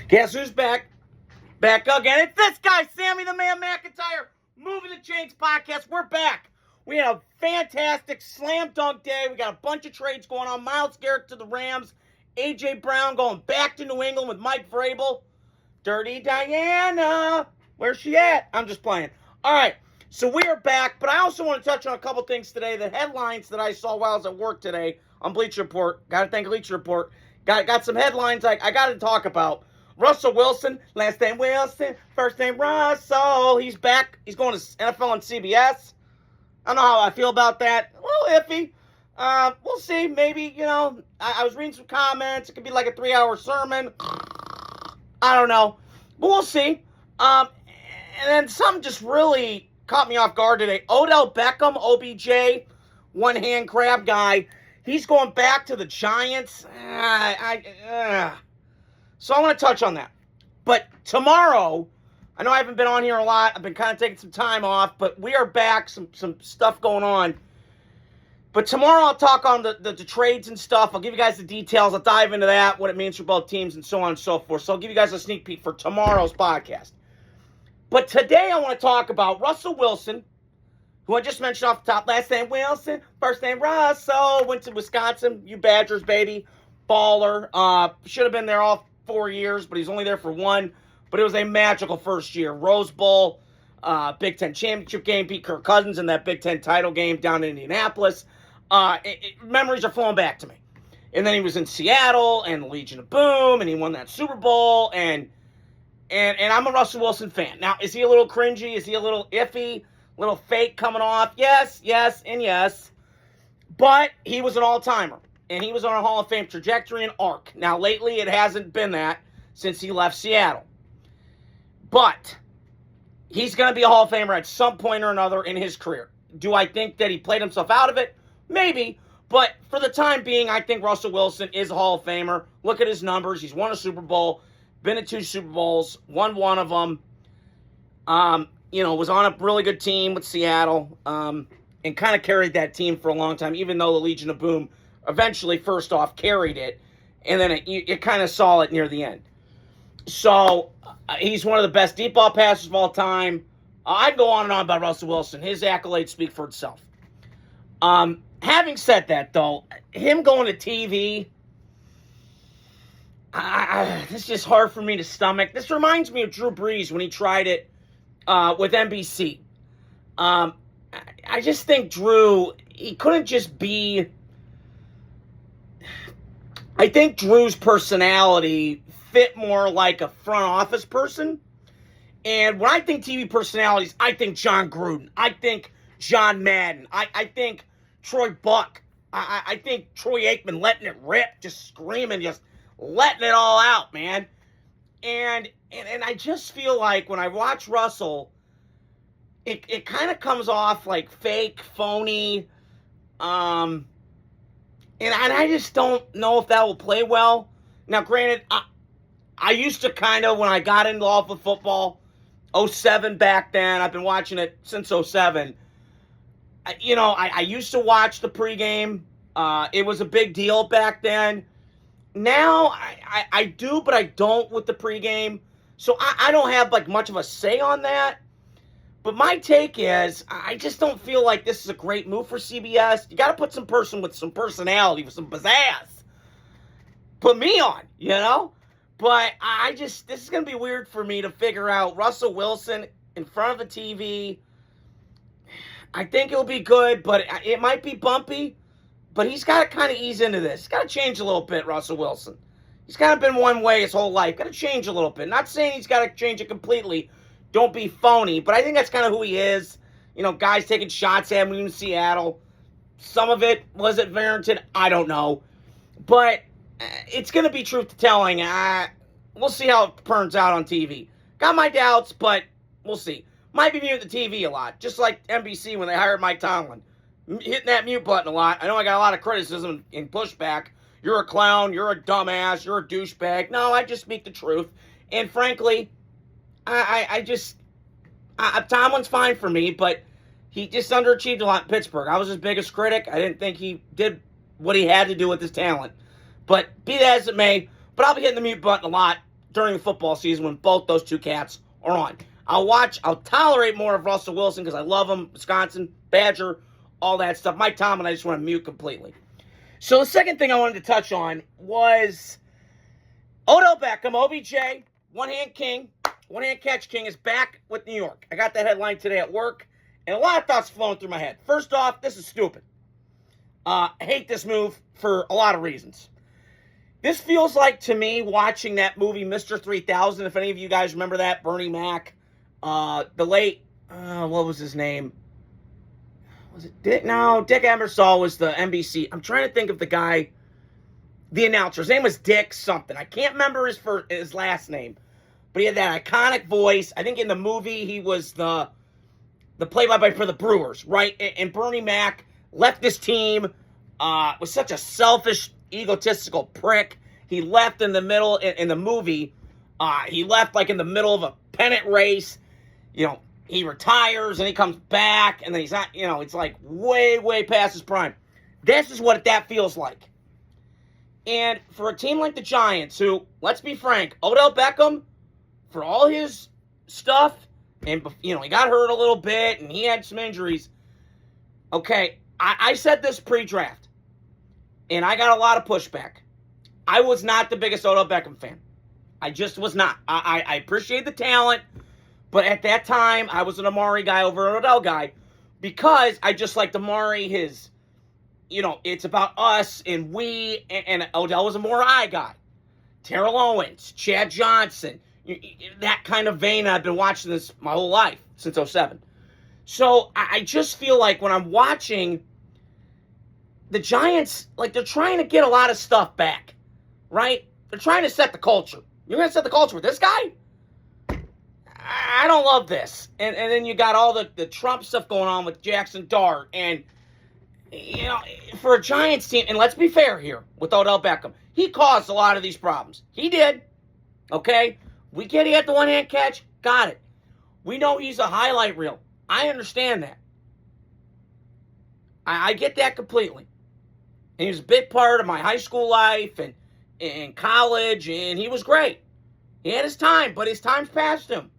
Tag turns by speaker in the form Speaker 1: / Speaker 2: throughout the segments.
Speaker 1: Guess who's back? Back again. It's this guy, Sammy the Man McIntyre, Moving the Chains podcast. We're back. We had a fantastic slam dunk day. We got a bunch of trades going on. Myles Garrett to the Rams. A.J. Brown going back to New England with Mike Vrabel. Dirty Diana. Where's she at? I'm just playing. All right. So we are back, but I also want to touch on a couple things today. The headlines that I saw while I was at work today on Bleacher Report. Got to thank Bleacher Report. Got some headlines I got to talk about. Russell Wilson, last name Wilson, first name Russell. He's back. He's going to NFL on CBS. I don't know how I feel about that. A little iffy. We'll see. Maybe, I was reading some comments. It could be like a 3-hour sermon. I don't know. But we'll see. And then something just really caught me off guard today. Odell Beckham, OBJ, one-hand crab guy. He's going back to the Giants. So I want to touch on that. But tomorrow, I know I haven't been on here a lot. I've been kind of taking some time off, but we are back. Some stuff going on. But tomorrow I'll talk on the trades and stuff. I'll give you guys the details. I'll dive into that, what it means for both teams, and so on and so forth. So I'll give you guys a sneak peek for tomorrow's podcast. But today I want to talk about Russell Wilson, who I just mentioned off the top. Last name Wilson, first name Russell. Went to Wisconsin. You Badgers, baby. Baller. Should have been there all 4 years, but he's only there for one. But it was a magical first year. Rose Bowl, Big Ten championship game, beat Kirk Cousins in that Big Ten title game down in Indianapolis. Memories are flowing back to me. And then he was in Seattle and the Legion of Boom, and he won that Super Bowl. And I'm a Russell Wilson fan. Now, is he a little cringy? Is he a little iffy? A little fake coming off? Yes, and yes. But he was an all-timer. And he was on a Hall of Fame trajectory and arc. Now, lately, it hasn't been that since he left Seattle. But he's going to be a Hall of Famer at some point or another in his career. Do I think that he played himself out of it? Maybe. But for the time being, I think Russell Wilson is a Hall of Famer. Look at his numbers. He's won a Super Bowl, been to 2 Super Bowls, won one of them. Was on a really good team with Seattle and kind of carried that team for a long time, even though the Legion of Boom eventually, first off, carried it, and then you kind of saw it near the end. So, he's one of the best deep ball passers of all time. I'd go on and on about Russell Wilson. His accolades speak for itself. Having said that, though, him going to TV, it's just hard for me to stomach. This reminds me of Drew Brees when he tried it with NBC. I just think Drew, he couldn't just be... I think Drew's personality fit more like a front office person. And when I think TV personalities, I think John Gruden. I think John Madden. I think Troy Buck. I think Troy Aikman letting it rip, just screaming, just letting it all out, man. And I just feel like when I watch Russell, it kind of comes off like fake, phony, and I just don't know if that will play well. Now, granted, I used to kind of, when I got involved with football, 07 back then, I've been watching it since 07. I used to watch the pregame. It was a big deal back then. Now, I do, but I don't with the pregame. So I don't have like much of a say on that. But my take is, I just don't feel like this is a great move for CBS. You got to put some person with some personality, with some pizzazz. Put me on, But this is going to be weird for me to figure out Russell Wilson in front of the TV. I think it'll be good, but it might be bumpy. But he's got to kind of ease into this. He's got to change a little bit, Russell Wilson. He's kind of been one way his whole life. Got to change a little bit. Not saying he's got to change it completely. Don't be phony. But I think that's kind of who he is. Guys taking shots at him in Seattle. Some of it was at Barrington. I don't know. But it's going to be truth-telling. We'll see how it turns out on TV. Got my doubts, but we'll see. Might be muting the TV a lot. Just like NBC when they hired Mike Tomlin. Hitting that mute button a lot. I know I got a lot of criticism and pushback. You're a clown. You're a dumbass. You're a douchebag. No, I just speak the truth. And frankly... Tomlin's fine for me, but he just underachieved a lot in Pittsburgh. I was his biggest critic. I didn't think he did what he had to do with his talent. But be that as it may, but I'll be hitting the mute button a lot during the football season when both those two cats are on. I'll tolerate more of Russell Wilson because I love him, Wisconsin, Badger, all that stuff. Mike Tomlin, I just want to mute completely. So the second thing I wanted to touch on was Odell Beckham, OBJ, one-hand catch king, is back with New York. I got that headline today at work, and a lot of thoughts flowing through my head. First off, this is stupid. I hate this move for a lot of reasons. This feels like, to me, watching that movie, Mr. 3000, if any of you guys remember that, Bernie Mac, the late, what was his name? Was it Dick? No, Dick Ebersol was the NBC. I'm trying to think of the guy, the announcer. His name was Dick something. I can't remember his last name, but he had that iconic voice. I think in the movie he was the play-by-play for the Brewers, right? And Bernie Mac left this team, was such a selfish, egotistical prick. He left in the middle, in the movie, he left like in the middle of a pennant race. You know, he retires and he comes back and then he's not, you know, it's like way, way past his prime. This is what that feels like. And for a team like the Giants, who, let's be frank, Odell Beckham, for all his stuff, and, you know, he got hurt a little bit and he had some injuries. Okay, I said this pre-draft, and I got a lot of pushback. I was not the biggest Odell Beckham fan. I just was not. I appreciate the talent, but at that time, I was an Amari guy over an Odell guy because I just liked Amari, his, you know, it's about us and we, and Odell was a more I guy. Terrell Owens, Chad Johnson, that kind of vein. I've been watching this my whole life, since 07. So I just feel like when I'm watching the Giants, like they're trying to get a lot of stuff back, right? They're trying to set the culture. You're going to set the culture with this guy? I don't love this. And then you got all the Trump stuff going on with Jackson Dart. And, you know, for a Giants team, and let's be fair here with Odell Beckham, he caused a lot of these problems. He did. Okay? We get he had the one-hand catch. Got it. We know he's a highlight reel. I understand that. I get that completely. And he was a big part of my high school life and college, and he was great. He had his time, but his time's past him.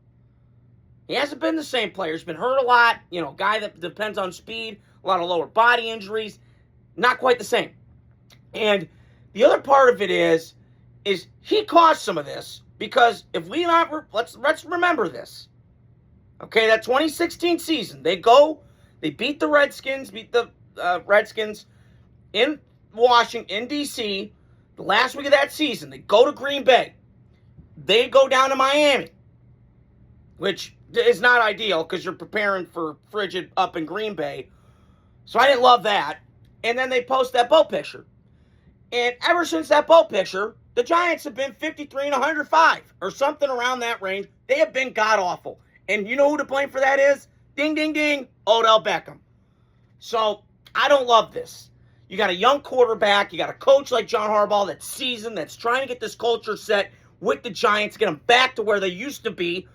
Speaker 1: He hasn't been the same player. He's been hurt a lot. You know, guy that depends on speed, a lot of lower body injuries. Not quite the same. And the other part of it is he caused some of this because if we not, let's remember this. Okay, that 2016 season, they beat the Redskins, in Washington, in D.C., the last week of that season. They go to Green Bay. They go down to Miami, which is not ideal because you're preparing for frigid up in Green Bay. So I didn't love that. And then they post that boat picture. And ever since that boat picture, the Giants have been 53 and 105 or something around that range. They have been god-awful. And you know who to blame for that is? Ding, ding, ding, Odell Beckham. So I don't love this. You got a young quarterback. You got a coach like John Harbaugh that's seasoned, that's trying to get this culture set with the Giants, get them back to where they used to be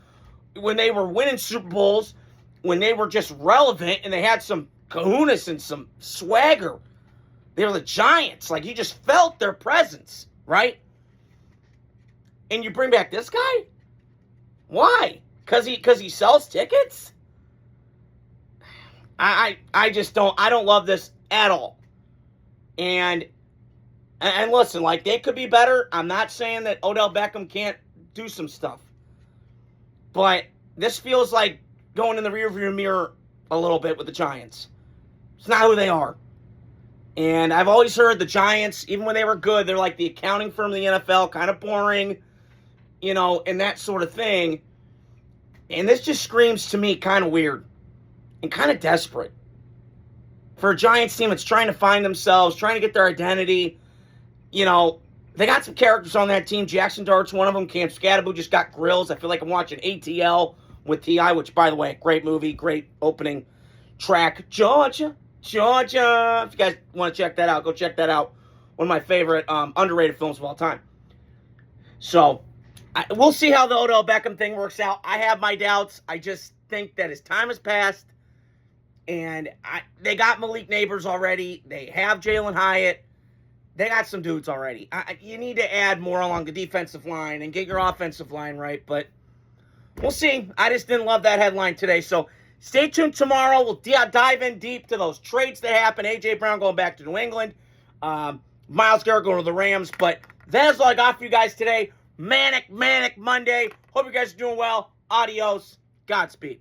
Speaker 1: when they were winning Super Bowls, when they were just relevant and they had some kahunas and some swagger. They were the Giants. Like, you just felt their presence, right? And you bring back this guy? Why? Because he sells tickets? I just don't love this at all. And listen, like, they could be better. I'm not saying that Odell Beckham can't do some stuff. But this feels like going in the rearview mirror a little bit with the Giants. It's not who they are. And I've always heard the Giants, even when they were good, they're like the accounting firm of the NFL, kind of boring, you know, and that sort of thing. And this just screams to me kind of weird and kind of desperate. For a Giants team that's trying to find themselves, trying to get their identity, you know, they got some characters on that team. Jackson Dart's one of them. Cam Scatterbo just got grills. I feel like I'm watching ATL with T.I., which, by the way, great movie, great opening track. Georgia. If you guys want to check that out, go check that out. One of my favorite underrated films of all time. So, we'll see how the Odell Beckham thing works out. I have my doubts. I just think that his time has passed. And they got Malik Neighbors already. They have Jalen Hyatt. They got some dudes already. You need to add more along the defensive line and get your offensive line right, but we'll see. I just didn't love that headline today, so stay tuned tomorrow. We'll dive in deep to those trades that happened. A.J. Brown going back to New England. Myles Garrett going to the Rams, but that is all I got for you guys today. Manic Monday. Hope you guys are doing well. Adios. Godspeed.